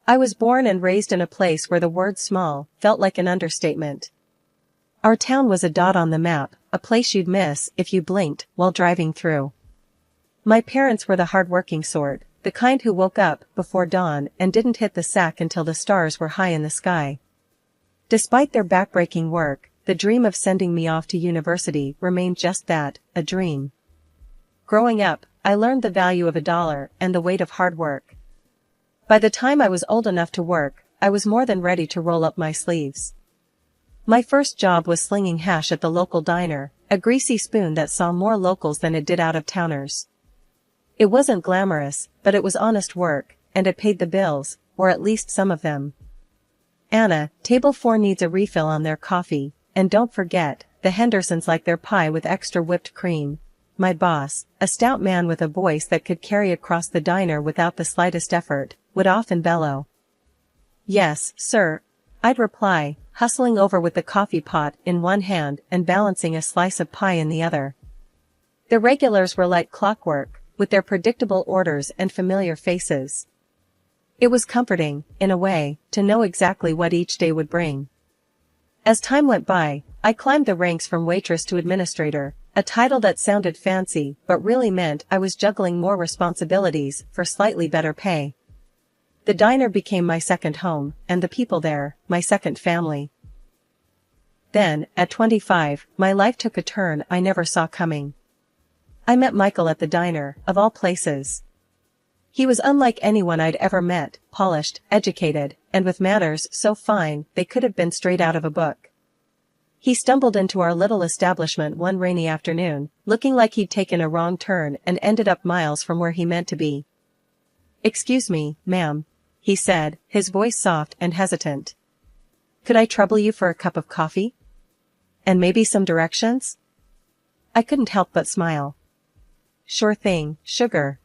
I was born and raised in a place where the word small felt like an understatement. Our town was a dot on the map, a place you'd miss if you blinked while driving through. My parents were the hard-working sort, the kind who woke up before dawn and didn't hit the sack until the stars were high in the sky. Despite their backbreaking work, the dream of sending me off to university remained just that, a dream. Growing up, I learned the value of $1 and the weight of hard work. By the time I was old enough to work, I was more than ready to roll up my sleeves. My first job was slinging hash at the local diner, a greasy spoon that saw more locals than it did out-of-towners. It wasn't glamorous, but it was honest work, and it paid the bills, or at least some of them. Anna, table 4 needs a refill on their coffee, and don't forget, the Hendersons like their pie with extra whipped cream. My boss, a stout man with a voice that could carry across the diner without the slightest effort, would often bellow. "Yes, sir," I'd reply, hustling over with the coffee pot in one hand and balancing a slice of pie in the other. The regulars were like clockwork, with their predictable orders and familiar faces. It was comforting, in a way, to know exactly what each day would bring. As time went by, I climbed the ranks from waitress to administrator, a title that sounded fancy but really meant I was juggling more responsibilities for slightly better pay. The diner became my second home, and the people there, my second family. Then, at 25, my life took a turn I never saw coming. I met Michael at the diner, of all places. He was unlike anyone I'd ever met, polished, educated, and with manners so fine they could have been straight out of a book. He stumbled into our little establishment one rainy afternoon, looking like he'd taken a wrong turn and ended up miles from where he meant to be. "Excuse me, ma'am," he said, his voice soft and hesitant. "Could I trouble you for a cup of coffee? And maybe some directions?" I couldn't help but smile. "Sure thing, sugar.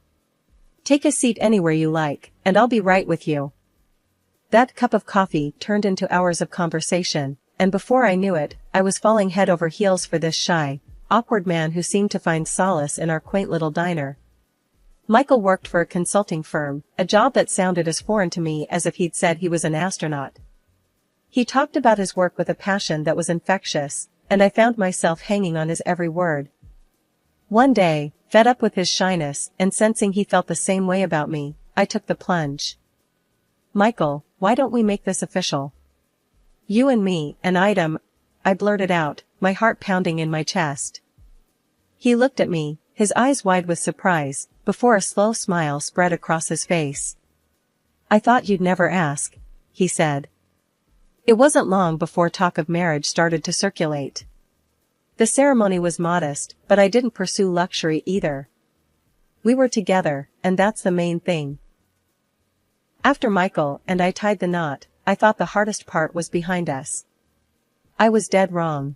Take a seat anywhere you like, and I'll be right with you." That cup of coffee turned into hours of conversation, and before I knew it, I was falling head over heels for this shy, awkward man who seemed to find solace in our quaint little diner. Michael worked for a consulting firm, a job that sounded as foreign to me as if he'd said he was an astronaut. He talked about his work with a passion that was infectious, and I found myself hanging on his every word. One day, fed up with his shyness and sensing he felt the same way about me, I took the plunge. "Michael, why don't we make this official? You and me, an item," I blurted out, my heart pounding in my chest. He looked at me, his eyes wide with surprise, before a slow smile spread across his face. "I thought you'd never ask," he said. It wasn't long before talk of marriage started to circulate. The ceremony was modest, but I didn't pursue luxury either. We were together, and that's the main thing. After Michael and I tied the knot, I thought the hardest part was behind us. I was dead wrong.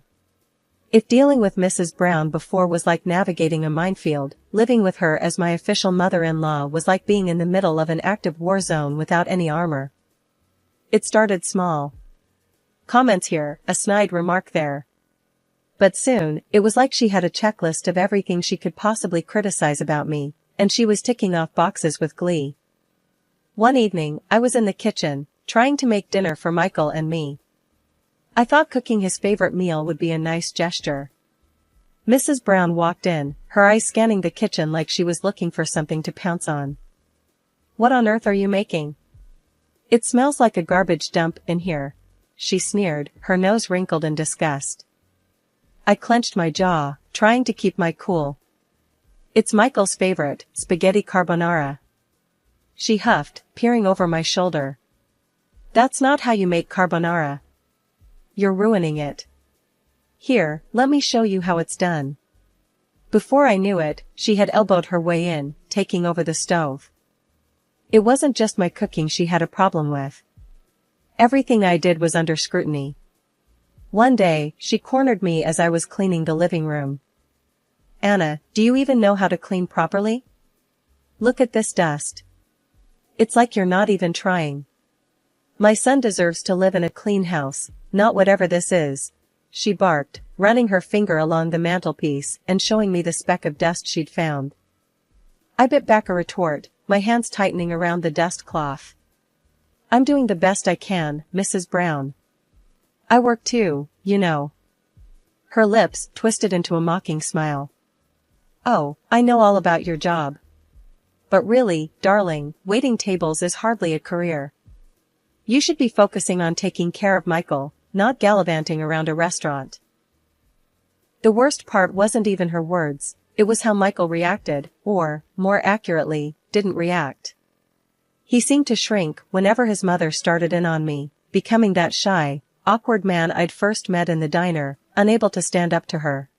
If dealing with Mrs. Brown before was like navigating a minefield, living with her as my official mother-in-law was like being in the middle of an active war zone without any armor. It started small. Comments here, a snide remark there. But soon, it was like she had a checklist of everything she could possibly criticize about me, and she was ticking off boxes with glee. One evening, I was in the kitchen, trying to make dinner for Michael and me. I thought cooking his favorite meal would be a nice gesture. Mrs. Brown walked in, her eyes scanning the kitchen like she was looking for something to pounce on. "What on earth are you making? It smells like a garbage dump in here," she sneered, her nose wrinkled in disgust. I clenched my jaw, trying to keep my cool. "It's Michael's favorite, spaghetti carbonara," she huffed, peering over my shoulder. "That's not how you make carbonara. You're ruining it. Here, let me show you how it's done." Before I knew it, she had elbowed her way in, taking over the stove. It wasn't just my cooking she had a problem with. Everything I did was under scrutiny. One day, she cornered me as I was cleaning the living room. "Anna, do you even know how to clean properly? Look at this dust. It's like you're not even trying. My son deserves to live in a clean house, not whatever this is," she barked, running her finger along the mantelpiece and showing me the speck of dust she'd found. I bit back a retort, my hands tightening around the dust cloth. I'm doing the best I can, Mrs. Brown. I work too, you know. Her lips twisted into a mocking smile. Oh, I know all about your job. But really, darling, waiting tables is hardly a career. You should be focusing on taking care of Michael, not gallivanting around a restaurant. The worst part wasn't even her words, it was how Michael reacted, or, more accurately, didn't react. He seemed to shrink whenever his mother started in on me, becoming that shy, awkward man I'd first met in the diner, unable to stand up to her.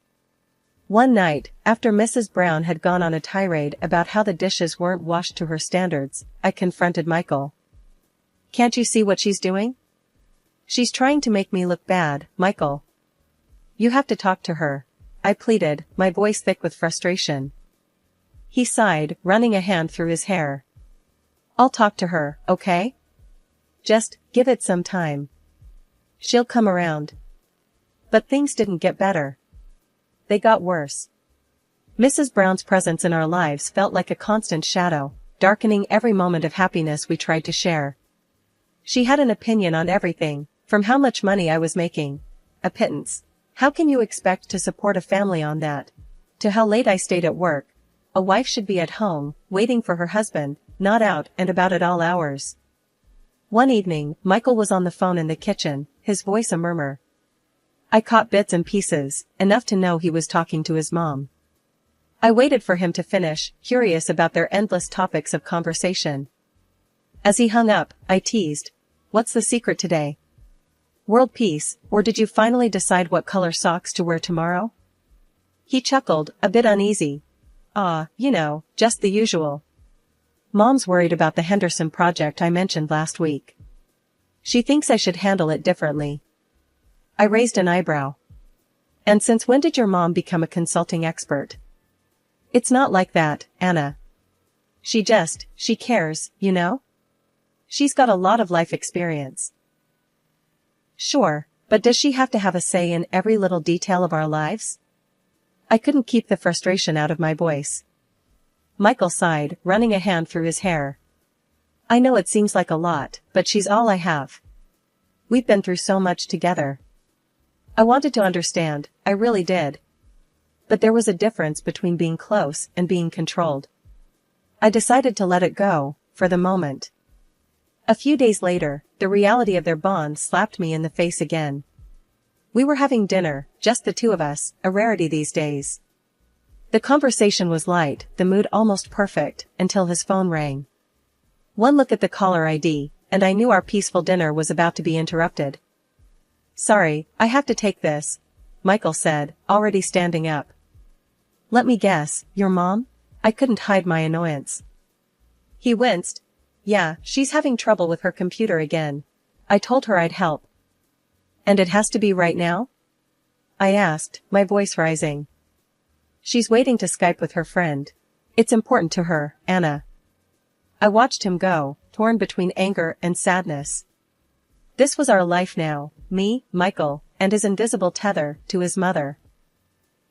One night, after Mrs. Brown had gone on a tirade about how the dishes weren't washed to her standards, I confronted Michael. Can't you see what she's doing? She's trying to make me look bad, Michael. You have to talk to her, I pleaded, my voice thick with frustration. He sighed, running a hand through his hair. I'll talk to her, okay? Just give it some time. She'll come around. But things didn't get better. They got worse. Mrs. Brown's presence in our lives felt like a constant shadow, darkening every moment of happiness we tried to share. She had an opinion on everything, from how much money I was making. A pittance. How can you expect to support a family on that? To how late I stayed at work. A wife should be at home, waiting for her husband, not out and about at all hours. One evening, Michael was on the phone in the kitchen, his voice a murmur. I caught bits and pieces, enough to know he was talking to his mom. I waited for him to finish, curious about their endless topics of conversation. As he hung up, I teased. What's the secret today? World peace, or did you finally decide what color socks to wear tomorrow? He chuckled, a bit uneasy. You know, just the usual. Mom's worried about the Henderson project I mentioned last week. She thinks I should handle it differently. I raised an eyebrow. And since when did your mom become a consulting expert? It's not like that, Anna. She cares, you know? She's got a lot of life experience. Sure, but does she have to have a say in every little detail of our lives? I couldn't keep the frustration out of my voice. Michael sighed, running a hand through his hair. I know it seems like a lot, but she's all I have. We've been through so much together. I wanted to understand, I really did. But there was a difference between being close and being controlled. I decided to let it go, for the moment. A few days later, the reality of their bond slapped me in the face again. We were having dinner, just the two of us, a rarity these days. The conversation was light, the mood almost perfect, until his phone rang. One look at the caller ID, and I knew our peaceful dinner was about to be interrupted. Sorry, I have to take this, Michael said, already standing up. Let me guess, your mom? I couldn't hide my annoyance. He winced. Yeah, she's having trouble with her computer again. I told her I'd help. And it has to be right now? I asked, my voice rising. She's waiting to Skype with her friend. It's important to her, Anna. I watched him go, torn between anger and sadness. This was our life now, me, Michael, and his invisible tether to his mother.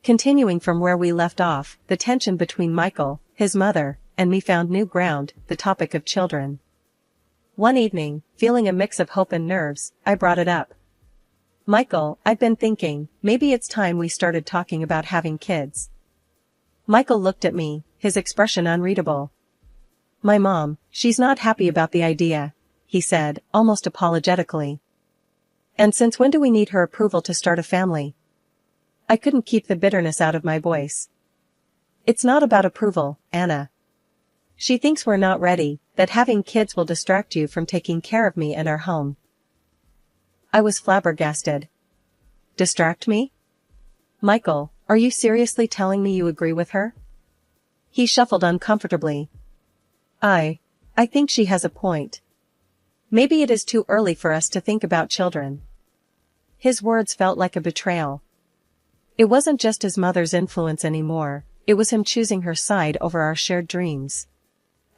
Continuing from where we left off, the tension between Michael, his mother, and me found new ground, the topic of children. One evening, feeling a mix of hope and nerves, I brought it up. Michael, I've been thinking, maybe it's time we started talking about having kids. Michael looked at me, his expression unreadable. My mom, she's not happy about the idea, he said, almost apologetically. And since when do we need her approval to start a family? I couldn't keep the bitterness out of my voice. It's not about approval, Anna. She thinks we're not ready, that having kids will distract you from taking care of me and our home. I was flabbergasted. Distract me? Michael, are you seriously telling me you agree with her? He shuffled uncomfortably. I think she has a point. Maybe it is too early for us to think about children. His words felt like a betrayal. It wasn't just his mother's influence anymore, it was him choosing her side over our shared dreams.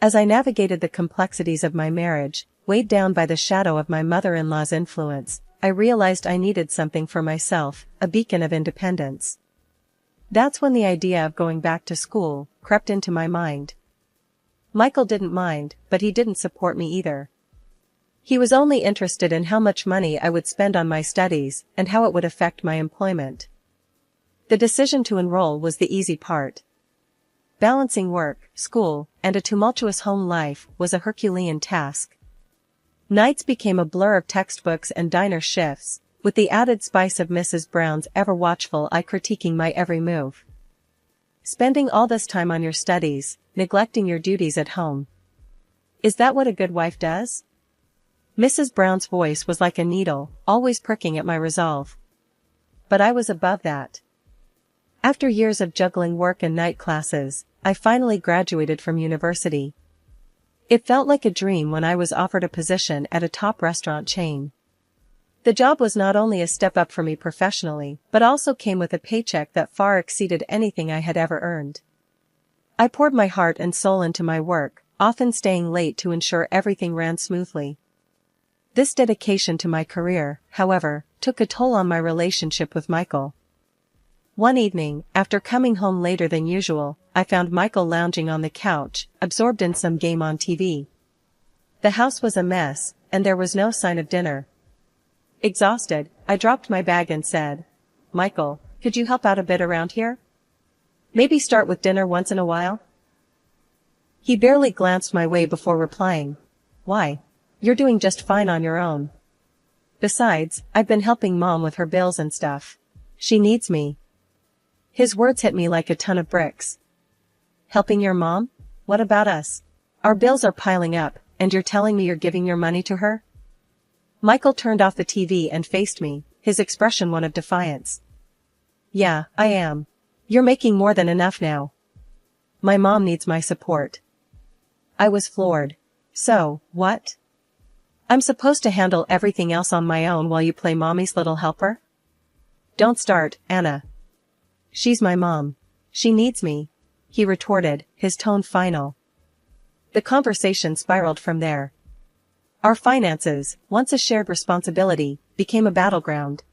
As I navigated the complexities of my marriage, weighed down by the shadow of my mother-in-law's influence, I realized I needed something for myself, a beacon of independence. That's when the idea of going back to school crept into my mind. Michael didn't mind, but he didn't support me either. He was only interested in how much money I would spend on my studies and how it would affect my employment. The decision to enroll was the easy part. Balancing work, school, and a tumultuous home life was a Herculean task. Nights became a blur of textbooks and diner shifts, with the added spice of Mrs. Brown's ever-watchful eye critiquing my every move. Spending all this time on your studies, neglecting your duties at home. Is that what a good wife does? Mrs. Brown's voice was like a needle, always pricking at my resolve. But I was above that. After years of juggling work and night classes, I finally graduated from university. It felt like a dream when I was offered a position at a top restaurant chain. The job was not only a step up for me professionally, but also came with a paycheck that far exceeded anything I had ever earned. I poured my heart and soul into my work, often staying late to ensure everything ran smoothly. This dedication to my career, however, took a toll on my relationship with Michael. One evening, after coming home later than usual, I found Michael lounging on the couch, absorbed in some game on TV. The house was a mess, and there was no sign of dinner. Exhausted, I dropped my bag and said, "Michael, could you help out a bit around here? Maybe start with dinner once in a while?" He barely glanced my way before replying, "Why? You're doing just fine on your own. Besides, I've been helping Mom with her bills and stuff. She needs me." His words hit me like a ton of bricks. Helping your mom? What about us? Our bills are piling up, and you're telling me you're giving your money to her? Michael turned off the TV and faced me, his expression one of defiance. "Yeah, I am. You're making more than enough now. My mom needs my support." I was floored. So, what? I'm supposed to handle everything else on my own while you play mommy's little helper? Don't start, Anna. She's my mom. She needs me, he retorted, his tone final. The conversation spiraled from there. Our finances, once a shared responsibility, became a battleground.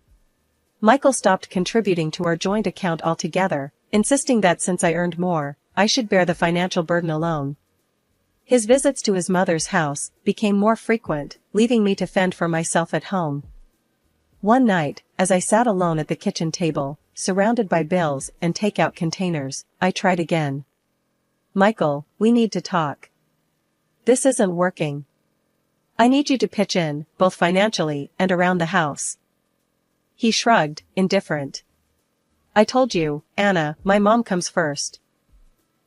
Michael stopped contributing to our joint account altogether, insisting that since I earned more, I should bear the financial burden alone. His visits to his mother's house became more frequent, leaving me to fend for myself at home. One night, as I sat alone at the kitchen table, surrounded by bills and takeout containers, I tried again. "Michael, we need to talk. This isn't working. I need you to pitch in, both financially and around the house." He shrugged, indifferent. "I told you, Anna, my mom comes first.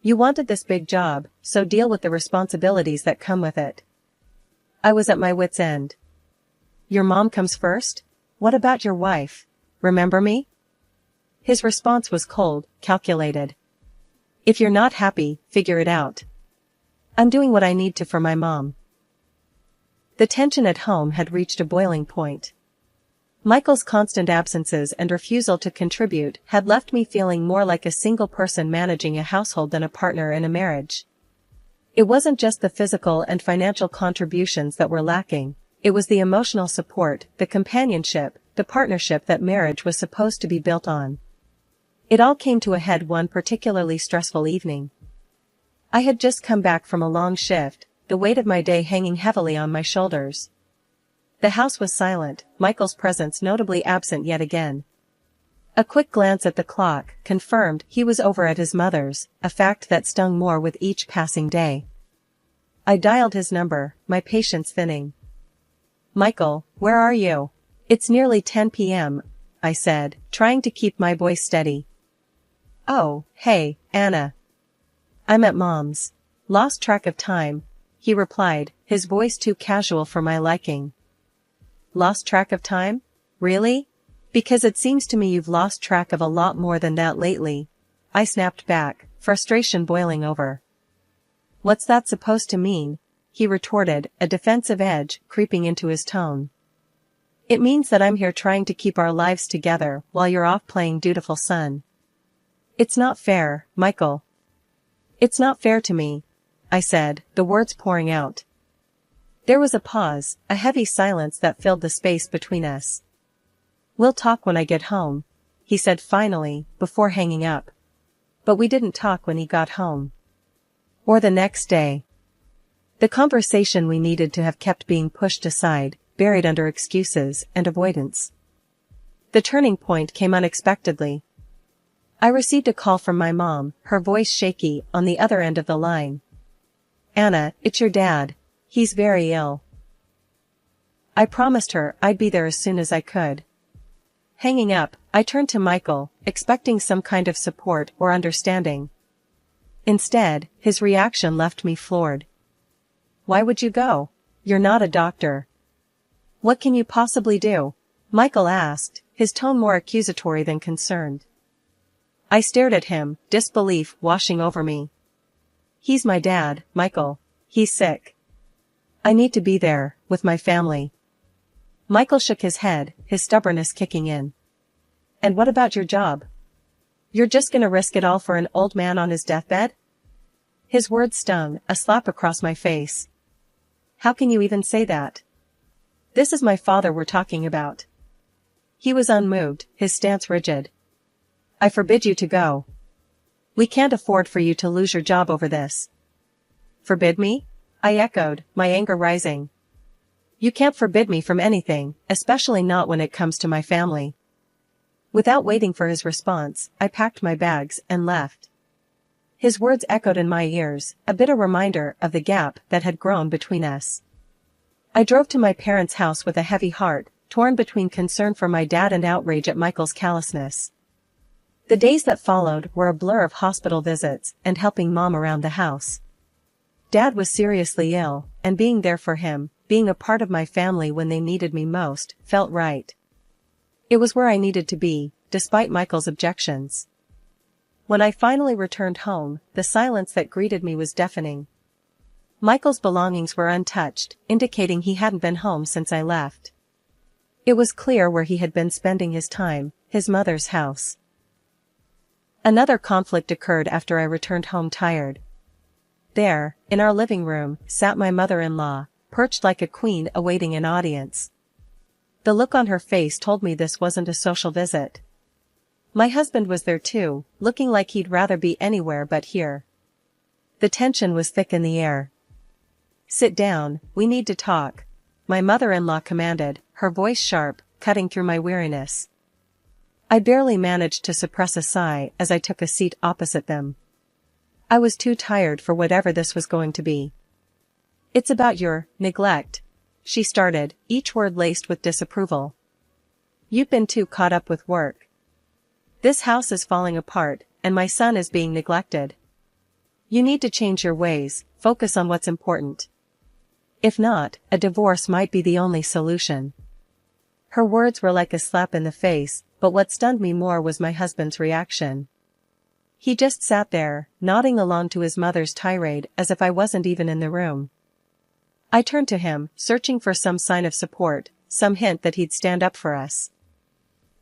You wanted this big job, so deal with the responsibilities that come with it." I was at my wit's end. "Your mom comes first? What about your wife? Remember me?" His response was cold, calculated. "If you're not happy, figure it out. I'm doing what I need to for my mom." The tension at home had reached a boiling point. Michael's constant absences and refusal to contribute had left me feeling more like a single person managing a household than a partner in a marriage. It wasn't just the physical and financial contributions that were lacking, it was the emotional support, the companionship, the partnership that marriage was supposed to be built on. It all came to a head one particularly stressful evening. I had just come back from a long shift, the weight of my day hanging heavily on my shoulders. The house was silent, Michael's presence notably absent yet again. A quick glance at the clock confirmed he was over at his mother's, a fact that stung more with each passing day. I dialed his number, my patience thinning. "Michael, where are you? It's nearly 10 p.m., I said, trying to keep my voice steady. "Oh, hey, Anna. I'm at Mom's. Lost track of time," he replied, his voice too casual for my liking. "Lost track of time? Really? Because it seems to me you've lost track of a lot more than that lately," I snapped back, frustration boiling over. "What's that supposed to mean?" he retorted, a defensive edge creeping into his tone. "It means that I'm here trying to keep our lives together while you're off playing dutiful son. It's not fair, Michael. It's not fair to me," I said, the words pouring out. There was a pause, a heavy silence that filled the space between us. "We'll talk when I get home," he said finally, before hanging up. But we didn't talk when he got home. Or the next day. The conversation we needed to have kept being pushed aside, buried under excuses and avoidance. The turning point came unexpectedly. I received a call from my mom, her voice shaky, on the other end of the line. "Anna, it's your dad. He's very ill." I promised her I'd be there as soon as I could. Hanging up, I turned to Michael, expecting some kind of support or understanding. Instead, his reaction left me floored. "Why would you go? You're not a doctor." "What can you possibly do?" Michael asked, his tone more accusatory than concerned. I stared at him, disbelief washing over me. "He's my dad, Michael. He's sick. I need to be there, with my family." Michael shook his head, his stubbornness kicking in. "And what about your job? You're just gonna risk it all for an old man on his deathbed?" His words stung, a slap across my face. "How can you even say that? This is my father we're talking about." He was unmoved, his stance rigid. "I forbid you to go. We can't afford for you to lose your job over this." "Forbid me?" I echoed, my anger rising. "You can't forbid me from anything, especially not when it comes to my family." Without waiting for his response, I packed my bags and left. His words echoed in my ears, a bitter reminder of the gap that had grown between us. I drove to my parents' house with a heavy heart, torn between concern for my dad and outrage at Michael's callousness. The days that followed were a blur of hospital visits and helping Mom around the house. Dad was seriously ill, and being there for him, being a part of my family when they needed me most, felt right. It was where I needed to be, despite Michael's objections. When I finally returned home, the silence that greeted me was deafening. Michael's belongings were untouched, indicating he hadn't been home since I left. It was clear where he had been spending his time, his mother's house. Another conflict occurred after I returned home tired. There, in our living room, sat my mother-in-law, perched like a queen awaiting an audience. The look on her face told me this wasn't a social visit. My husband was there too, looking like he'd rather be anywhere but here. The tension was thick in the air. "Sit down, we need to talk," my mother-in-law commanded, her voice sharp, cutting through my weariness. I barely managed to suppress a sigh as I took a seat opposite them. I was too tired for whatever this was going to be. "It's about your neglect," she started, each word laced with disapproval. "You've been too caught up with work. This house is falling apart, and my son is being neglected. You need to change your ways, focus on what's important. If not, a divorce might be the only solution." Her words were like a slap in the face, but what stunned me more was my husband's reaction. He just sat there, nodding along to his mother's tirade as if I wasn't even in the room. I turned to him, searching for some sign of support, some hint that he'd stand up for us.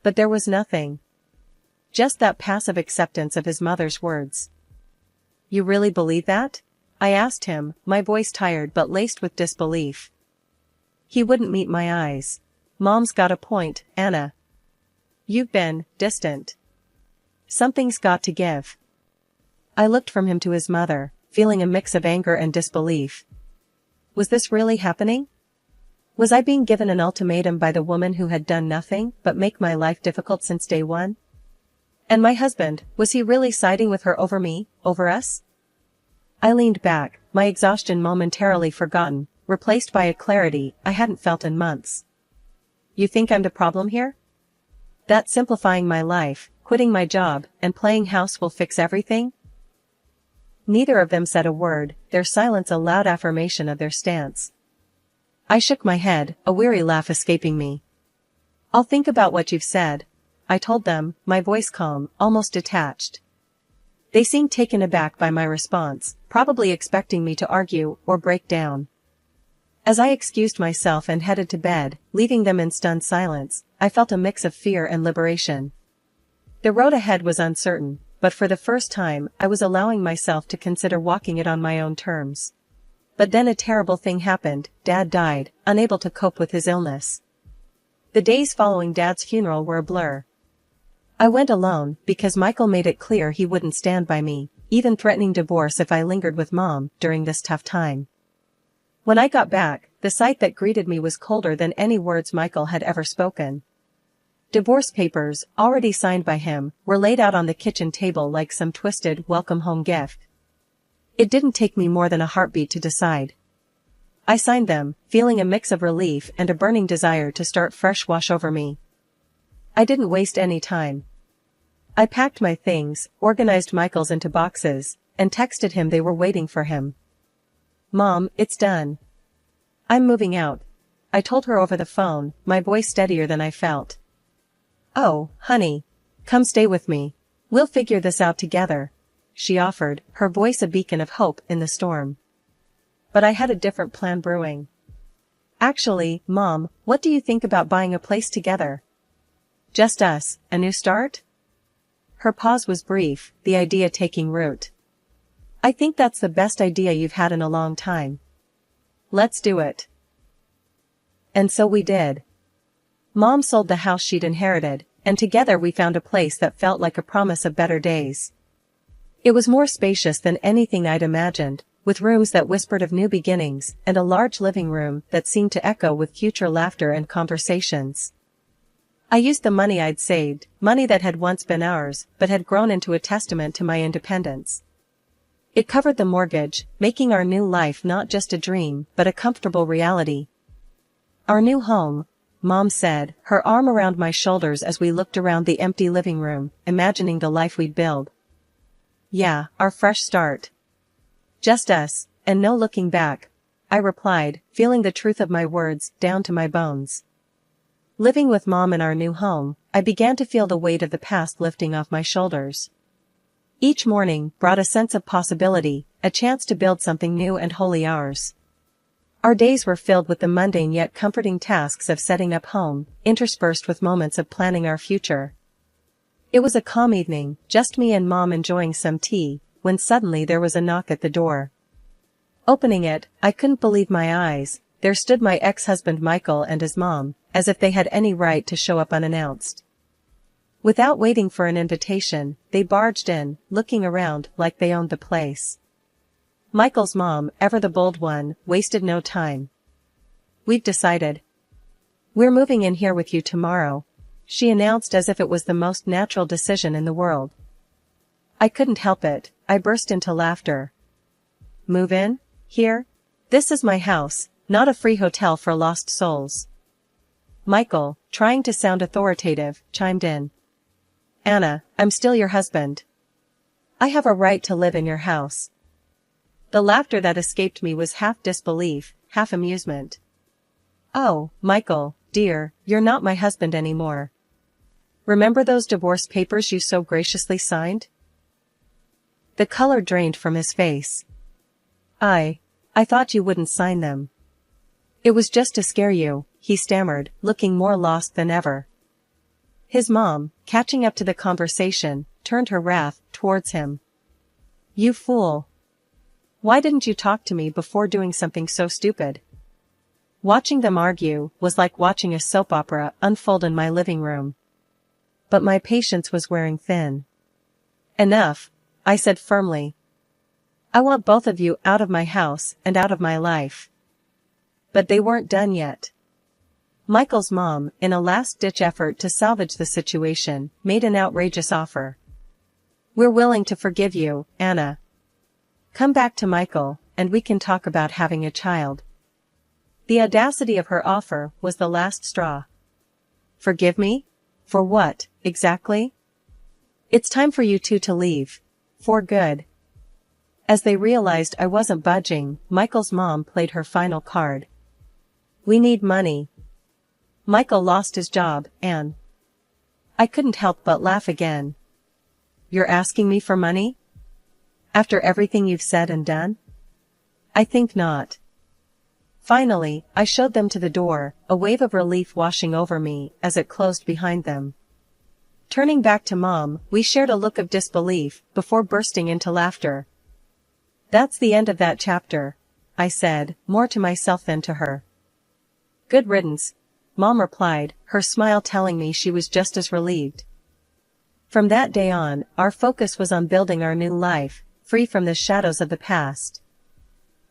But there was nothing. Just that passive acceptance of his mother's words. "You really believe that?" I asked him, my voice tired but laced with disbelief. He wouldn't meet my eyes. "Mom's got a point, Anna. You've been distant. Something's got to give." I looked from him to his mother, feeling a mix of anger and disbelief. Was this really happening? Was I being given an ultimatum by the woman who had done nothing but make my life difficult since day one? And my husband, was he really siding with her over me, over us? I leaned back, my exhaustion momentarily forgotten, replaced by a clarity I hadn't felt in months. "You think I'm the problem here? That simplifying my life, quitting my job, and playing house will fix everything?" Neither of them said a word, their silence a loud affirmation of their stance. I shook my head, a weary laugh escaping me. "I'll think about what you've said," I told them, my voice calm, almost detached. They seemed taken aback by my response, probably expecting me to argue or break down. As I excused myself and headed to bed, leaving them in stunned silence, I felt a mix of fear and liberation. The road ahead was uncertain, but for the first time I was allowing myself to consider walking it on my own terms. But then a terrible thing happened. Dad died, unable to cope with his illness. The days following Dad's funeral were a blur. I went alone because Michael made it clear he wouldn't stand by me, even threatening divorce if I lingered with Mom during this tough time. When I got back, the sight that greeted me was colder than any words Michael had ever spoken. Divorce papers, already signed by him, were laid out on the kitchen table like some twisted welcome home gift. It didn't take me more than a heartbeat to decide. I signed them, feeling a mix of relief and a burning desire to start fresh wash over me. I didn't waste any time. I packed my things, organized Michael's into boxes, and texted him they were waiting for him. "Mom, it's done. I'm moving out," I told her over the phone, my voice steadier than I felt. "Oh, honey. Come stay with me. We'll figure this out together," she offered, her voice a beacon of hope in the storm. But I had a different plan brewing. "Actually, Mom, what do you think about buying a place together? Just us, a new start?" Her pause was brief, the idea taking root. "I think that's the best idea you've had in a long time. Let's do it." And so we did. Mom sold the house she'd inherited, and together we found a place that felt like a promise of better days. It was more spacious than anything I'd imagined, with rooms that whispered of new beginnings and a large living room that seemed to echo with future laughter and conversations. I used the money I'd saved, money that had once been ours, but had grown into a testament to my independence. It covered the mortgage, making our new life not just a dream, but a comfortable reality. "Our new home," Mom said, her arm around my shoulders as we looked around the empty living room, imagining the life we'd build. "Yeah, our fresh start. Just us, and no looking back," I replied, feeling the truth of my words down to my bones. Living with Mom in our new home, I began to feel the weight of the past lifting off my shoulders. Each morning brought a sense of possibility, a chance to build something new and wholly ours. Our days were filled with the mundane yet comforting tasks of setting up home, interspersed with moments of planning our future. It was a calm evening, just me and Mom enjoying some tea, when suddenly there was a knock at the door. Opening it, I couldn't believe my eyes. There stood my ex-husband Michael and his mom, as if they had any right to show up unannounced. Without waiting for an invitation, they barged in, looking around like they owned the place. Michael's mom, ever the bold one, wasted no time. "We've decided. We're moving in here with you tomorrow," she announced as if it was the most natural decision in the world. I couldn't help it, I burst into laughter. "Move in? Here? This is my house, not a free hotel for lost souls." Michael, trying to sound authoritative, chimed in. "Anna, I'm still your husband. I have a right to live in your house." The laughter that escaped me was half disbelief, half amusement. "Oh, Michael, dear, you're not my husband anymore. Remember those divorce papers you so graciously signed?" The color drained from his face. I thought you wouldn't sign them." "It was just to scare you," he stammered, looking more lost than ever. His mom, catching up to the conversation, turned her wrath towards him. "You fool. Why didn't you talk to me before doing something so stupid?" Watching them argue was like watching a soap opera unfold in my living room. But my patience was wearing thin. "Enough," I said firmly. "I want both of you out of my house and out of my life." But they weren't done yet. Michael's mom, in a last-ditch effort to salvage the situation, made an outrageous offer. "We're willing to forgive you, Anna. Come back to Michael, and we can talk about having a child." The audacity of her offer was the last straw. "Forgive me? For what, exactly?" "It's time for you two to leave. For good." As they realized I wasn't budging, Michael's mom played her final card. "We need money. Michael lost his job, and..." I couldn't help but laugh again. "You're asking me for money? After everything you've said and done?" "I think not." Finally, I showed them to the door, a wave of relief washing over me as it closed behind them. Turning back to Mom, we shared a look of disbelief before bursting into laughter. "That's the end of that chapter," I said, more to myself than to her. "Good riddance," Mom replied, her smile telling me she was just as relieved. From that day on, our focus was on building our new life, free from the shadows of the past.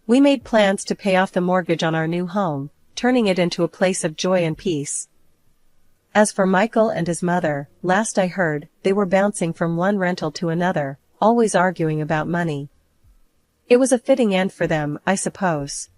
We made plans to pay off the mortgage on our new home, turning it into a place of joy and peace. As for Michael and his mother, last I heard, they were bouncing from one rental to another, always arguing about money. It was a fitting end for them, I suppose.